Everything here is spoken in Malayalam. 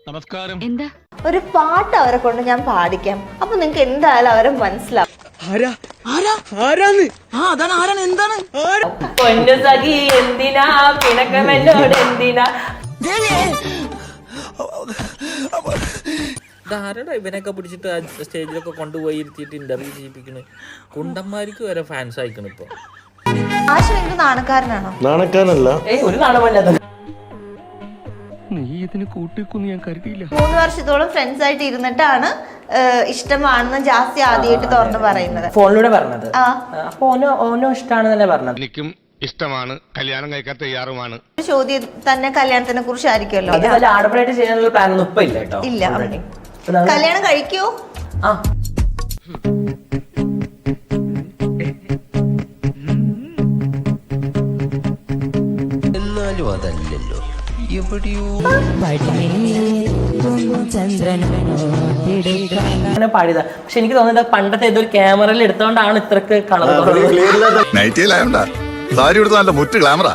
നമസ്കാരം. എന്താ ഒരു പാട്ട് അവരെ കൊണ്ട് ഞാൻ പാടിക്കാം, അപ്പൊ നിങ്ങക്ക് എന്തായാലും അവരെ മനസ്സിലാവും. പൊന്നു സഖി എന്തിനാ പിണക്കമെന്നോട് എന്തിനാ? ധാരാളം ഇവനൊക്കെ പിടിച്ചിട്ട് സ്റ്റേജിലൊക്കെ കൊണ്ടുപോയി ഇരുത്തിയിട്ട് ഇന്റർവ്യൂ ചെയ്യിപ്പിക്കണ്. കുണ്ടന്മാർക്ക് വരെ ഫാൻസ് അയക്കണം ഇപ്പൊ. ആശ നിങ്ങൾക്ക് നാണക്കാരനാണോ? നാണക്കാരനല്ല. ഒരു നാണമല്ലാത്ത നീ ഇതിന് കൂട്ടിക്കൊന്ന് ഞാൻ കരുതിയില്ല. 3 വർഷത്തോളം ഫ്രണ്ട്സ് ആയിട്ട് ഇരുന്നിട്ടാണ് ഇഷ്ടമാണെന്ന് ജാസ്തി ആദ്യമായിട്ട് തുറന്നു പറയുന്നത്. ഫോണിലൂടെ പറഞ്ഞത്. ആ അപ്പൊ ഓനോ ഇഷ്ടമാണെന്നല്ലേ പറഞ്ഞത്. എനിക്കും ഇഷ്ടമാണ്, കല്യാണം കഴിക്കാൻ തയ്യാറുമാണ്. ഒരു ചോദ്യം തന്നെ കല്യാണത്തിനെ കുറിച്ചായിരിക്കുമല്ലോ. ഇത് വല്ല ആഡംബരമായിട്ട് ചെയ്യാനുള്ള പ്ലാൻ ഇപ്പൊ ഇല്ല കേട്ടോ. ഇല്ല. കല്യാണം കഴിക്കോ? ആ എന്നാലും അതല്ലല്ലോ എവിടെയോ അങ്ങനെ പാടിയതാ. പക്ഷെ എനിക്ക് തോന്നുന്നത് പണ്ടത്തെ ഏതൊരു ക്യാമറയിൽ എടുത്തോണ്ടാണ് ഇത്രക്ക് കളർ. നൈറ്റിയിലായോണ്ടാ സാരി എടുത്ത് നല്ല മുറ്റ് ഗ്ലാമറാ.